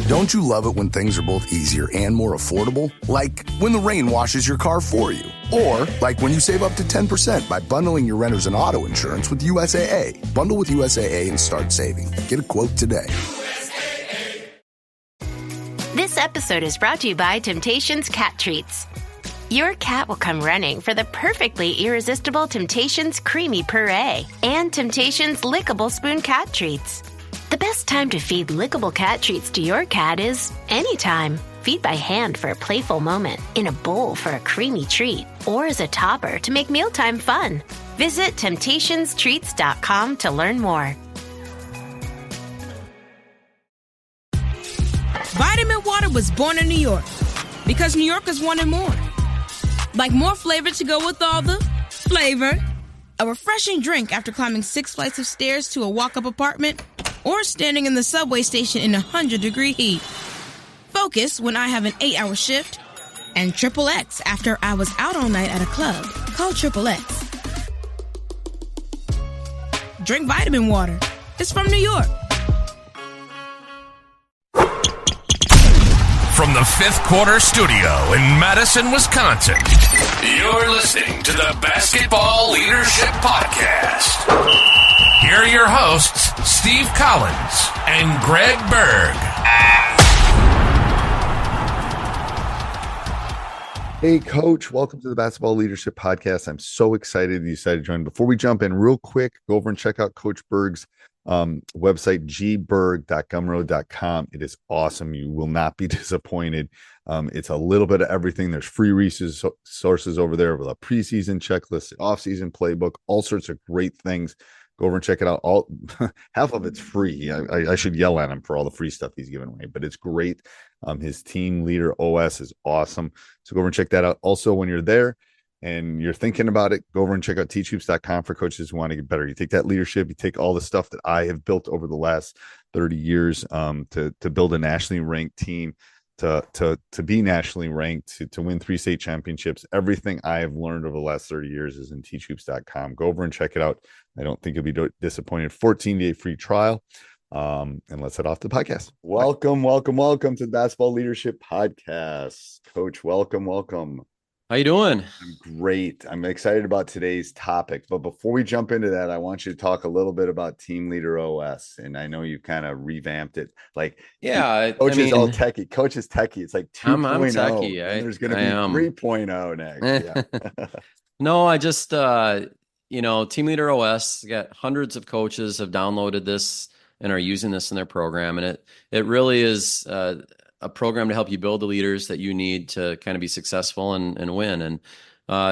Don't you love it when things are both easier and more affordable? Like when the rain washes your car for you. Or like when you save up to 10% by bundling your renters and auto insurance with USAA. Bundle with USAA and start saving. Get a quote today. This episode is brought to you by Temptations Cat Treats. Your cat will come running for the perfectly irresistible Temptations Creamy Puree and Temptations Lickable Spoon Cat Treats. The best time to feed lickable cat treats to your cat is anytime. Feed by hand for a playful moment, in a bowl for a creamy treat, or as a topper to make mealtime fun. Visit TemptationsTreats.com to learn more. Vitamin Water was born in New York because New Yorkers wanted more. Like more flavor to go with all the flavor. A refreshing drink after climbing 6 flights of stairs to a walk-up apartment or standing in the subway station in 100-degree heat. Focus when I have an 8-hour shift. And Triple X after I was out all night at a club. Call Triple X. Drink vitamin water. It's from New York. From the Fifth Quarter Studio in Madison, Wisconsin, you're listening to the Basketball Leadership Podcast. Here are your hosts, Steve Collins and Greg Berg. Hey, Coach. Welcome to the Basketball Leadership Podcast. I'm so excited you decided to join. Before we jump in, real quick, go over and check out Coach Berg's website, gberg.gumroad.com. It is awesome. You will not be disappointed. It's a little bit of everything. There's free resources over there with a preseason checklist, off-season playbook, all sorts of great things. Go over and check it out. All half of it's free. I should yell at him for all the free stuff he's giving away, but it's great. His team leader OS is awesome. So go over and check that out. Also, when you're there and you're thinking about it, go over and check out teachhoops.com for coaches who want to get better. You take that leadership, you take all the stuff that I have built over the last 30 years to build a nationally ranked team, to be nationally ranked, to win 3 state championships. Everything I have learned over the last 30 years is in teachhoops.com. Go over and check it out. I don't think you'll be disappointed. 14-day free trial. And let's head off to the podcast. Welcome to the Basketball Leadership Podcast. Coach, welcome. How you doing? I'm great. I'm excited about today's topic. But before we jump into that, I want you to talk a little bit about Team Leader OS. And I know you've kind of revamped it. Like, yeah, Coach is all techie. Coach is techie. It's like 2.0. I'm techie. There's going to be 3.0 next. Yeah. No, I just, Team Leader OS, got hundreds of coaches have downloaded this and are using this in their program. And it really is a program to help you build the leaders that you need to kind of be successful and win. And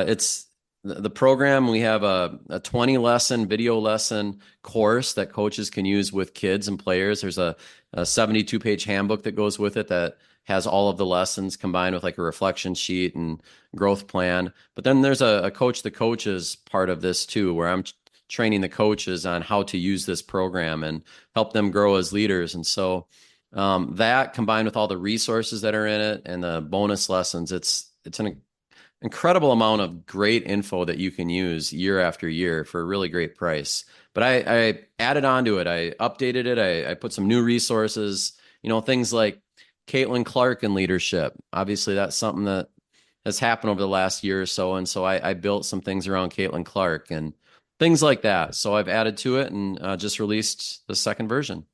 it's the program. We have a 20 lesson video lesson course that coaches can use with kids and players. There's a 72-page handbook that goes with it that has all of the lessons combined with like a reflection sheet and growth plan. But then there's a coach the coaches part of this too, where I'm training the coaches on how to use this program and help them grow as leaders. And so that combined with all the resources that are in it and the bonus lessons, it's an incredible amount of great info that you can use year after year for a really great price. But I added on to it. I updated it. I put some new resources, things like Caitlin Clark in leadership. Obviously, that's something that has happened over the last year or so. And so I built some things around Caitlin Clark and things like that. So I've added to it and just released the second version.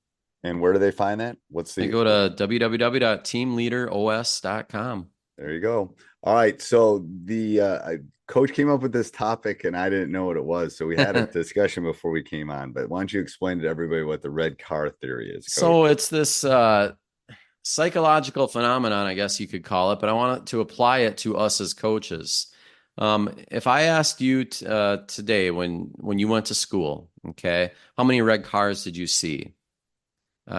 And where do they find that? They go to www.teamleaderos.com. There you go. All right. So the coach came up with this topic and I didn't know what it was. So we had a discussion before we came on, but why don't you explain to everybody what the red car theory is, Coach? So it's this psychological phenomenon, I guess you could call it, but I want to apply it to us as coaches. If I asked you today when you went to school, okay, how many red cars did you see?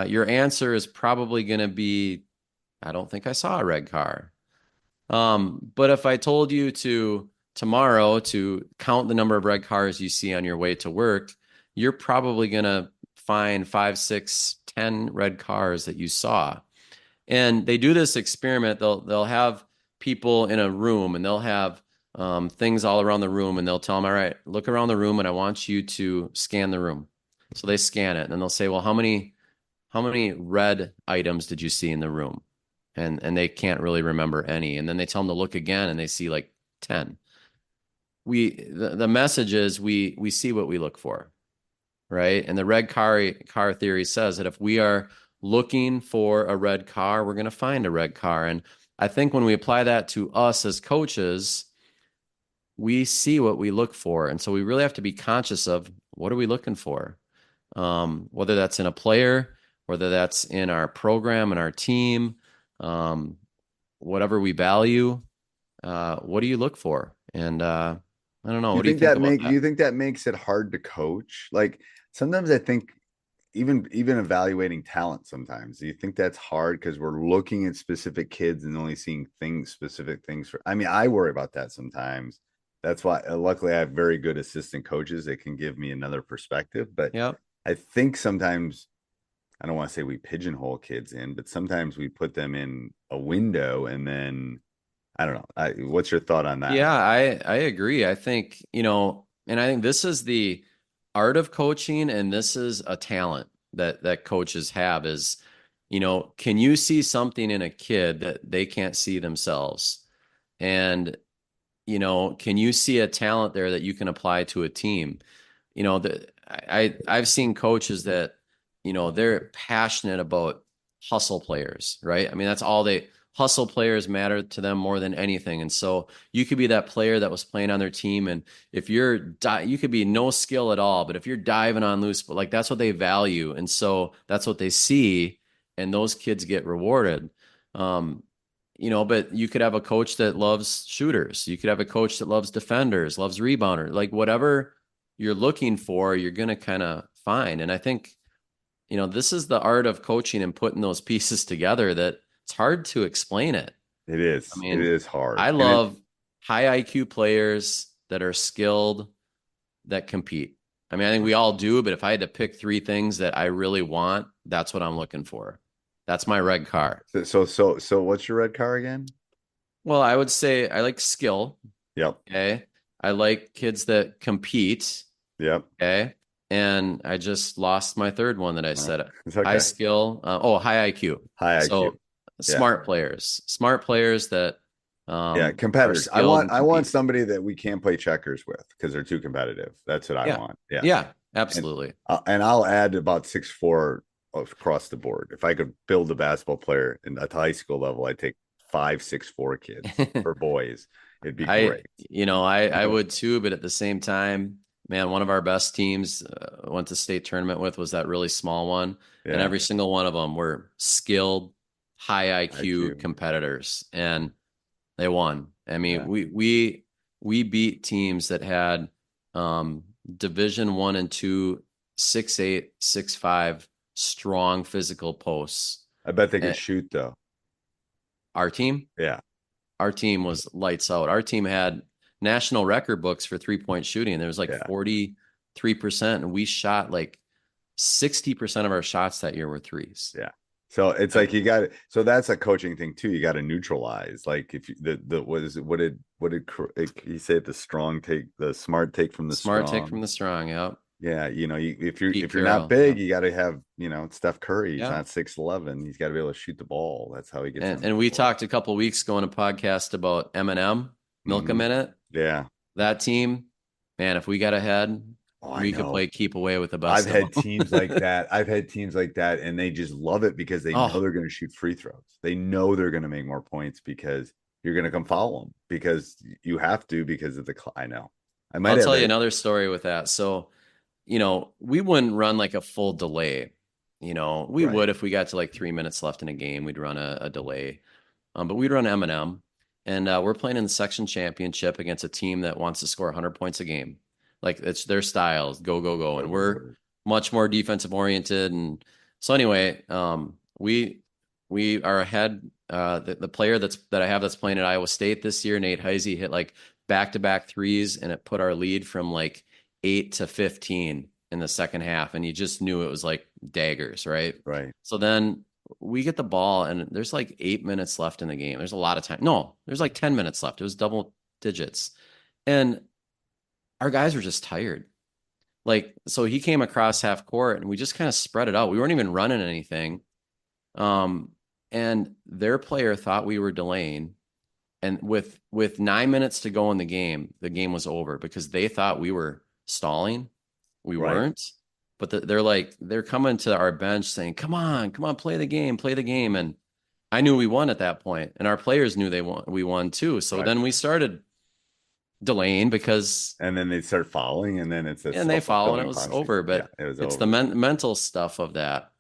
Your answer is probably going to be, I don't think I saw a red car. But if I told you tomorrow to count the number of red cars you see on your way to work, you're probably going to find 5, 6, 10 red cars that you saw. And they do this experiment. They'll have people in a room and they'll have things all around the room and they'll tell them, all right, look around the room and I want you to scan the room. So they scan it and then they'll say, well, how many how many red items did you see in the room? And they can't really remember any. And then they tell them to look again and they see like 10. The message is we see what we look for, right? And the red car theory says that if we are looking for a red car, we're going to find a red car. And I think when we apply that to us as coaches, we see what we look for. And so we really have to be conscious of what are we looking for? Whether that's in a player, whether that's in our program and our team, whatever we value, what do you look for? And I don't know. What do you think about that? Do you think that makes it hard to coach? Like sometimes I think even evaluating talent sometimes, do you think that's hard because we're looking at specific kids and only seeing specific things for, I mean, I worry about that sometimes. That's why luckily I have very good assistant coaches that can give me another perspective. But Yep. I think sometimes, I don't want to say we pigeonhole kids in, but sometimes we put them in a window and then I don't know. What's your thought on that? Yeah, I agree. I think, and I think this is the art of coaching, and this is a talent that coaches have is, can you see something in a kid that they can't see themselves? And, can you see a talent there that you can apply to a team? I've seen coaches that, they're passionate about hustle players, right? I mean, that's all hustle players matter to them more than anything. And so you could be that player that was playing on their team. And if you could be no skill at all, but if you're diving on loose, but like that's what they value. And so that's what they see. And those kids get rewarded. But you could have a coach that loves shooters. You could have a coach that loves defenders, loves rebounder, like whatever you're looking for, you're going to kind of find. And I think, this is the art of coaching and putting those pieces together that it's hard to explain it. It is. I mean, it is hard. I love high IQ players that are skilled, that compete. I mean, I think we all do, but if I had to pick 3 things that I really want, that's what I'm looking for. That's my red car. So what's your red car again? Well, I would say I like skill. Yep. Okay. I like kids that compete. Yep. Okay. And I just lost my third one that I said. Okay. High skill. High IQ. High IQ. So smart players that competitors. I want somebody that we can't play checkers with because they're too competitive. That's what I want. Yeah, absolutely. And I'll add about 6'4" across the board. If I could build a basketball player at the high school level, I'd take 5 6'4" kids for boys. It'd be great. I would too, but at the same time, man, one of our best teams went to state tournament with was that really small one. Yeah. And every single one of them were skilled, high IQ competitors, and they won. I mean, we beat teams that had Division 1 and 2, 6'8", 6'5", strong physical posts. I bet they could shoot though. Our team? Yeah. Our team was lights out. Our team had national record books for 3-point shooting. There was 43%, and we shot 60% of our shots that year were threes. Yeah. So it's like so that's a coaching thing too. You got to neutralize. Like if what did he say? The smart take from the smart take from the strong. Yep. Yeah. If you're not big, you got to have, Steph Curry. He's not 6'11". He's got to be able to shoot the ball. That's how he gets. And we talked a couple of weeks ago on a podcast about Eminem, Milk a Minute. Yeah. That team, man, if we got ahead, we could play keep away with the best. I've had teams like that. And they just love it because they know they're going to shoot free throws. They know they're going to make more points because you're going to come foul them because you have to because of I know. I'll tell you another story with that. So, we wouldn't run a full delay. We would if we got to 3 minutes left in a game, we'd run a delay. But we'd run M&M. And we're playing in the section championship against a team that wants to score 100 points a game. It's their style, go. And we're much more defensive oriented. And so anyway, we are ahead. The player that I have that's playing at Iowa State this year, Nate Heisey, hit back-to-back threes, and it put our lead from 8 to 15 in the second half. And you just knew it was daggers, right? Right. So then we get the ball and there's 8 minutes left in the game. There's a lot of time. No, there's 10 minutes left. It was double digits. And our guys were just tired. so he came across half court and we just kind of spread it out. We weren't even running anything. And their player thought we were delaying. And with 9 minutes to go in the game was over because they thought we were stalling. We weren't. But they're coming to our bench saying, come on, play the game. And I knew we won at that point, and our players knew we won too. So then we started delaying and then they start fouling, and then they foul and it was over. But it's the mental stuff of that.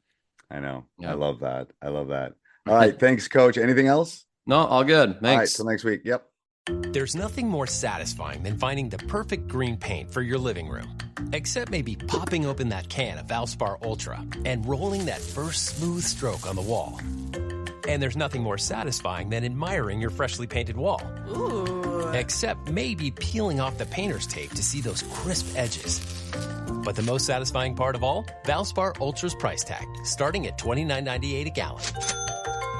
I know. Yeah. I love that. All right. Thanks, Coach. Anything else? No, all good. Thanks. All right. Till next week. Yep. There's nothing more satisfying than finding the perfect green paint for your living room. Except maybe popping open that can of Valspar Ultra and rolling that first smooth stroke on the wall. And there's nothing more satisfying than admiring your freshly painted wall. Ooh. Except maybe peeling off the painter's tape to see those crisp edges. But the most satisfying part of all? Valspar Ultra's price tag, starting at $29.98 a gallon.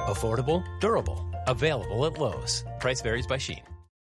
Affordable, durable, available at Lowe's. Price varies by Shein.